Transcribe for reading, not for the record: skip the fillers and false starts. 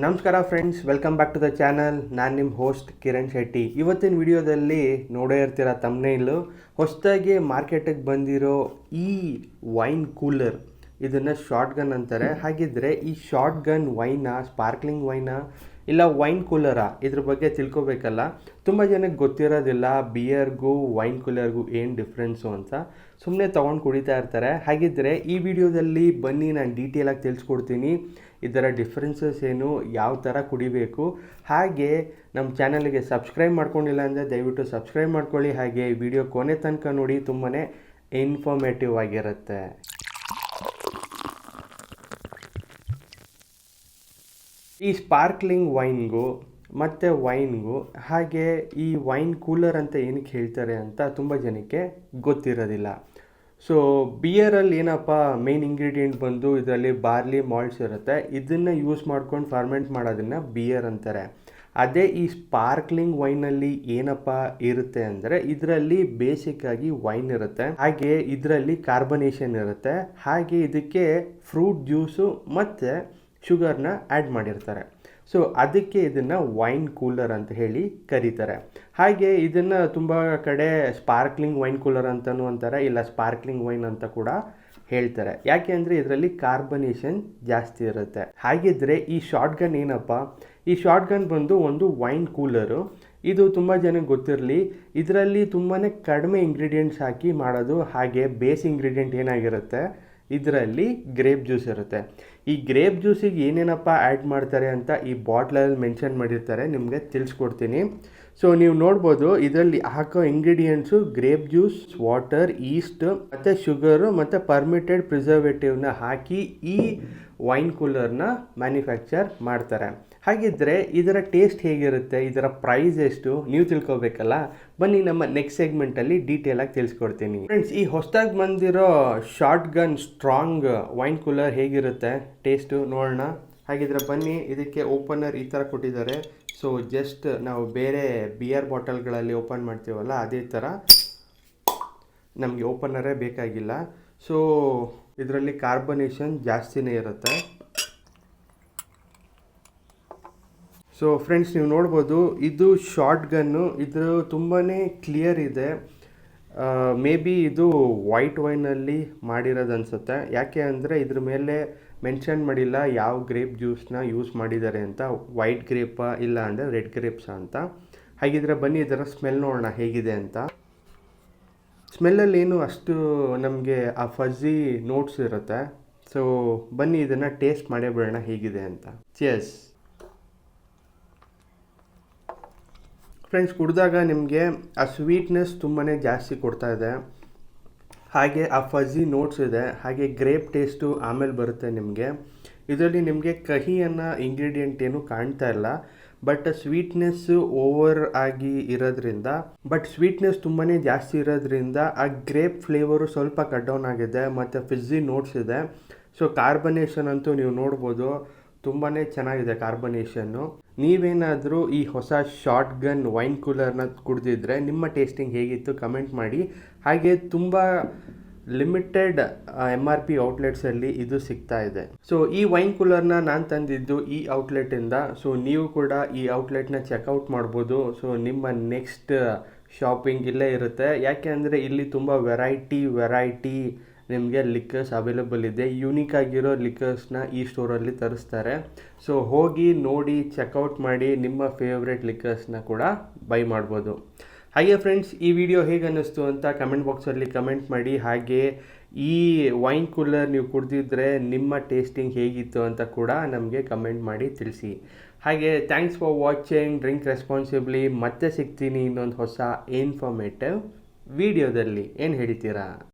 ನಮಸ್ಕಾರ friends, welcome back to the channel. ನಾನು ನಿಮ್ಮ ಹೋಸ್ಟ್ ಕಿರಣ್ ಶೆಟ್ಟಿ. ಇವತ್ತಿನ ವಿಡಿಯೋದಲ್ಲಿ ನೋಡೇ ಇರ್ತೀರ ತಮ್ನೇಲು, ಹೊಸದಾಗಿ ಮಾರ್ಕೆಟಿಗೆ ಬಂದಿರೋ ಈ ವೈನ್ ಕೂಲರ್, ಇದನ್ನು ಶಾರ್ಟ್ ಗನ್ ಅಂತಾರೆ. ಹಾಗಿದ್ರೆ ಈ short gun Venad, sparkling Venad ಇಲ್ಲ ವೈನ್ ಕೂಲರಾ, ಇದ್ರ ಬಗ್ಗೆ ತಿಳ್ಕೊಬೇಕಲ್ಲ. ತುಂಬ ಜನಕ್ಕೆ ಗೊತ್ತಿರೋದಿಲ್ಲ ಬಿಯರ್ಗೂ ವೈನ್ ಕೂಲರ್ಗೂ ಏನು ಡಿಫ್ರೆನ್ಸು ಅಂತ. ಸುಮ್ಮನೆ ತೊಗೊಂಡು ಕುಡಿತಾ ಇರ್ತಾರೆ. ಹಾಗಿದ್ದರೆ ಈ ವಿಡಿಯೋದಲ್ಲಿ ಬನ್ನಿ ನಾನು ಡೀಟೇಲಾಗಿ ತಿಳಿಸ್ಕೊಡ್ತೀನಿ ಇದರ ಡಿಫ್ರೆನ್ಸಸ್ ಏನು, ಯಾವ ಥರ ಕುಡಿಬೇಕು. ಹಾಗೆ ನಮ್ಮ ಚಾನಲ್ಗೆ ಸಬ್ಸ್ಕ್ರೈಬ್ ಮಾಡ್ಕೊಂಡಿಲ್ಲ ಅಂದರೆ ದಯವಿಟ್ಟು ಸಬ್ಸ್ಕ್ರೈಬ್ ಮಾಡ್ಕೊಳ್ಳಿ. ಹಾಗೆ ವಿಡಿಯೋ ಕೊನೆ ತನಕ ನೋಡಿ, ತುಂಬಾ ಇನ್ಫಾರ್ಮೇಟಿವ್ ಆಗಿರುತ್ತೆ. ಈ ಸ್ಪಾರ್ಕ್ಲಿಂಗ್ ವೈನ್ಗೂ ಮತ್ತು ವೈನ್ಗೂ ಹಾಗೆ ಈ ವೈನ್ ಕೂಲರ್ ಅಂತ ಏನಕ್ಕೆ ಹೇಳ್ತಾರೆ ಅಂತ ತುಂಬ ಜನಕ್ಕೆ ಗೊತ್ತಿರೋದಿಲ್ಲ. ಸೊ ಬಿಯರಲ್ಲಿ ಏನಪ್ಪ ಮೇನ್ ಇಂಗ್ರೀಡಿಯೆಂಟ್ ಬಂದು ಇದರಲ್ಲಿ ಬಾರ್ಲಿ ಮಾಲ್ಟ್ಸ್ ಇರುತ್ತೆ. ಇದನ್ನು ಯೂಸ್ ಮಾಡ್ಕೊಂಡು ಫರ್ಮೆಂಟ್ ಮಾಡೋದನ್ನು ಬಿಯರ್ ಅಂತಾರೆ. ಅದೇ ಈ ಸ್ಪಾರ್ಕ್ಲಿಂಗ್ ವೈನಲ್ಲಿ ಏನಪ್ಪ ಇರುತ್ತೆ ಅಂದರೆ ಇದರಲ್ಲಿ ಬೇಸಿಕ್ಕಾಗಿ ವೈನ್ ಇರುತ್ತೆ, ಹಾಗೆ ಇದರಲ್ಲಿ ಕಾರ್ಬನೇಷನ್ ಇರುತ್ತೆ, ಹಾಗೆ ಇದಕ್ಕೆ ಫ್ರೂಟ್ ಜ್ಯೂಸು ಮತ್ತು ಶುಗರ್ನ ಆ್ಯಡ್ ಮಾಡಿರ್ತಾರೆ. ಸೊ ಅದಕ್ಕೆ ಇದನ್ನು ವೈನ್ ಕೂಲರ್ ಅಂತ ಹೇಳಿ ಕರೀತಾರೆ. ಹಾಗೆ ಇದನ್ನು ತುಂಬ ಕಡೆ ಸ್ಪಾರ್ಕ್ಲಿಂಗ್ ವೈನ್ ಕೂಲರ್ ಅಂತಲೂ ಅಂತಾರೆ, ಇಲ್ಲ ಸ್ಪಾರ್ಕ್ಲಿಂಗ್ ವೈನ್ ಅಂತ ಕೂಡ ಹೇಳ್ತಾರೆ. ಯಾಕೆ ಅಂದರೆ ಇದರಲ್ಲಿ ಕಾರ್ಬನೇಷನ್ ಜಾಸ್ತಿ ಇರುತ್ತೆ. ಹಾಗಿದ್ರೆ ಈ ಶಾರ್ಟ್ ಗನ್ ಏನಪ್ಪ? ಈ ಶಾರ್ಟ್ ಗನ್ ಬಂದು ಒಂದು ವೈನ್ ಕೂಲರು. ಇದು ತುಂಬ ಜನಕ್ಕೆ ಗೊತ್ತಿರಲಿ, ಇದರಲ್ಲಿ ತುಂಬಾ ಕಡಿಮೆ ಇಂಗ್ರೀಡಿಯೆಂಟ್ಸ್ ಹಾಕಿ ಮಾಡೋದು. ಹಾಗೆ ಬೇಸ್ ಇಂಗ್ರೀಡಿಯೆಂಟ್ ಏನಾಗಿರುತ್ತೆ, ಇದರಲ್ಲಿ ಗ್ರೇಪ್ ಜ್ಯೂಸ್ ಇರುತ್ತೆ. ಈ ಗ್ರೇಪ್ ಜ್ಯೂಸಿಗೆ ಏನೇನಪ್ಪ ಆ್ಯಡ್ ಮಾಡ್ತಾರೆ ಅಂತ ಈ ಬಾಟ್ಲಲ್ಲಿ ಮೆನ್ಷನ್ ಮಾಡಿರ್ತಾರೆ, ನಿಮಗೆ ತಿಳಿಸ್ಕೊಡ್ತೀನಿ. ಸೊ ನೀವು ನೋಡ್ಬೋದು ಇದರಲ್ಲಿ ಹಾಕೋ ingredients grape juice, water, East ಮತ್ತು ಶುಗರು ಮತ್ತು ಪರ್ಮಿಟೆಡ್ ಪ್ರಿಸರ್ವೇಟಿವ್ನ ಹಾಕಿ ಈ ವೈನ್ ಕೂಲರ್ನ ಮ್ಯಾನುಫ್ಯಾಕ್ಚರ್ ಮಾಡ್ತಾರೆ. ಹಾಗಿದ್ದರೆ ಇದರ ಟೇಸ್ಟ್ ಹೇಗಿರುತ್ತೆ, ಇದರ ಪ್ರೈಸ್ ಎಷ್ಟು, ನೀವು ತಿಳ್ಕೊಬೇಕಲ್ಲ. ಬನ್ನಿ ನಮ್ಮ ನೆಕ್ಸ್ಟ್ ಸೆಗ್ಮೆಂಟಲ್ಲಿ ಡೀಟೇಲಾಗಿ ತಿಳಿಸ್ಕೊಡ್ತೀನಿ. ಫ್ರೆಂಡ್ಸ್, ಈ ಹೊಸದಾಗಿ ಬಂದಿರೋ short gun strong wine cooler ಹೇಗಿರುತ್ತೆ ಟೇಸ್ಟು ನೋಡೋಣ. ಹಾಗಿದ್ರೆ ಬನ್ನಿ, ಇದಕ್ಕೆ ಓಪನರ್ ಈ ಥರ ಕೊಟ್ಟಿದ್ದಾರೆ. ಸೊ ಜಸ್ಟ್ ನಾವು ಬೇರೆ ಬಿಯರ್ ಬಾಟಲ್ಗಳಲ್ಲಿ ಓಪನ್ ಮಾಡ್ತೀವಲ್ಲ ಅದೇ ಥರ ನಮಗೆ ಓಪನರೇ ಬೇಕಾಗಿಲ್ಲ. ಸೊ ಇದರಲ್ಲಿ ಕಾರ್ಬನೇಷನ್ ಜಾಸ್ತಿನೇ ಇರುತ್ತೆ. ಸೊ ಫ್ರೆಂಡ್ಸ್, ನೀವು ನೋಡ್ಬೋದು ಇದು ಶಾರ್ಟ್ ಗನ್ನು, ಇದು ತುಂಬಾ ಕ್ಲಿಯರ್ ಇದೆ. ಮೇ ಬಿ ಇದು ವೈಟ್ ವೈನಲ್ಲಿ ಮಾಡಿರೋದು ಅನಿಸುತ್ತೆ. ಯಾಕೆ ಅಂದರೆ ಇದ್ರ ಮೇಲೆ ಮೆನ್ಷನ್ ಮಾಡಿಲ್ಲ ಯಾವ ಗ್ರೇಪ್ ಜ್ಯೂಸ್ನ ಯೂಸ್ ಮಾಡಿದ್ದಾರೆ ಅಂತ, ವೈಟ್ ಗ್ರೇಪಾ ಇಲ್ಲ ಅಂದರೆ ರೆಡ್ ಗ್ರೇಪ್ಸಾ ಅಂತ. ಹಾಗಿದ್ರೆ ಬನ್ನಿ ಇದರ ಸ್ಮೆಲ್ ನೋಡೋಣ ಹೇಗಿದೆ ಅಂತ. ಸ್ಮೆಲ್ಲಲ್ಲಿ ಏನು ಅಷ್ಟು ನಮಗೆ ಆ ಫಝಿ ನೋಟ್ಸ್ ಇರುತ್ತೆ. ಸೊ ಬನ್ನಿ ಇದನ್ನು ಟೇಸ್ಟ್ ಮಾಡೇ ಬಿಡೋಣ ಹೇಗಿದೆ ಅಂತ. ಚಿಯರ್ಸ್. ಫ್ರೆಂಡ್ಸ್, ಕುಡಿದಾಗ ನಿಮಗೆ ಆ ಸ್ವೀಟ್ನೆಸ್ ತುಂಬಾ ಜಾಸ್ತಿ ಕೊಡ್ತಾ ಇದೆ, ಹಾಗೆ ಆ ಫಝಿ ನೋಟ್ಸ್ ಇದೆ, ಹಾಗೆ ಗ್ರೇಪ್ ಟೇಸ್ಟು ಆಮೇಲೆ ಬರುತ್ತೆ ನಿಮಗೆ. ಇದರಲ್ಲಿ ನಿಮಗೆ ಕಹಿ ಅನ್ನೋ ಇಂಗ್ರೀಡಿಯೆಂಟ್ ಏನು ಕಾಣ್ತಾ ಇಲ್ಲ, ಬಟ್ ಸ್ವೀಟ್ನೆಸ್ಸು ಓವರ್ ಆಗಿ ಇರೋದ್ರಿಂದ, ಸ್ವೀಟ್ನೆಸ್ ತುಂಬಾ ಜಾಸ್ತಿ ಇರೋದ್ರಿಂದ ಆ ಗ್ರೇಪ್ ಫ್ಲೇವರು ಸ್ವಲ್ಪ ಕಟ್ ಡೌನ್ ಆಗಿದೆ ಮತ್ತು ಫಿಝಿ ನೋಟ್ಸ್ ಇದೆ. ಸೊ ಕಾರ್ಬನೇಷನ್ ಅಂತೂ ನೀವು ನೋಡ್ಬೋದು, ತುಂಬಾ ಚೆನ್ನಾಗಿದೆ ಕಾರ್ಬನೇಷನ್ನು. ನೀವೇನಾದರೂ ಈ ಹೊಸ ಶಾರ್ಟ್ ಗನ್ ವೈನ್ ಕೂಲರ್ನ ಕುಡಿದಿದ್ರೆ ನಿಮ್ಮ ಟೇಸ್ಟಿಂಗ್ ಹೇಗಿತ್ತು ಕಮೆಂಟ್ ಮಾಡಿ. ಹಾಗೆ ತುಂಬ ಲಿಮಿಟೆಡ್ MRP ಔಟ್ಲೆಟ್ಸಲ್ಲಿ ಇದು ಸಿಗ್ತಾ ಇದೆ. ಸೊ ಈ ವೈನ್ ಕೂಲರ್ನ ನಾನು ತಂದಿದ್ದು ಈ ಔಟ್ಲೆಟಿಂದ. ಸೊ ನೀವು ಕೂಡ ಈ ಔಟ್ಲೆಟ್ನ ಚೆಕ್ಔಟ್ ಮಾಡ್ಬೋದು. ಸೊ ನಿಮ್ಮ ನೆಕ್ಸ್ಟ್ ಶಾಪಿಂಗ್ ಇಲ್ಲೇ ಇರುತ್ತೆ. ಯಾಕೆ ಅಂದರೆ ಇಲ್ಲಿ ತುಂಬ ವೆರೈಟಿ ನಿಮಗೆ ಲಿಕ್ಕರ್ಸ್ ಅವೈಲೇಬಲ್ ಇದೆ. ಯೂನಿಕ್ ಆಗಿರೋ ಲಿಕ್ಕರ್ಸ್ನ ಈ ಸ್ಟೋರಲ್ಲಿ ತರಿಸ್ತಾರೆ. ಸೊ ಹೋಗಿ ನೋಡಿ ಚೆಕ್ಔಟ್ ಮಾಡಿ, ನಿಮ್ಮ ಫೇವ್ರೆಟ್ ಲಿಕ್ಕರ್ಸ್ನ ಕೂಡ ಬೈ ಮಾಡ್ಬೋದು. ಹಾಗೆ ಫ್ರೆಂಡ್ಸ್, ಈ ವಿಡಿಯೋ ಹೇಗೆ ಅನ್ನಿಸ್ತು ಅಂತ ಕಮೆಂಟ್ ಬಾಕ್ಸಲ್ಲಿ ಕಮೆಂಟ್ ಮಾಡಿ. ಹಾಗೆ ಈ ವೈನ್ ಕೂಲರ್ ನೀವು ಕುಡಿದಿದ್ರೆ ನಿಮ್ಮ ಟೇಸ್ಟಿಂಗ್ ಹೇಗಿತ್ತು ಅಂತ ಕೂಡ ನಮಗೆ ಕಮೆಂಟ್ ಮಾಡಿ ತಿಳಿಸಿ. ಹಾಗೆ thanks for watching. Drink responsibly. ಮತ್ತೆ ಸಿಗ್ತೀನಿ ಇನ್ನೊಂದು ಹೊಸ ಇನ್ಫಾರ್ಮೇಟಿವ್ ವಿಡಿಯೋದಲ್ಲಿ. ಏನು ಹೇಳ್ತೀರಾ?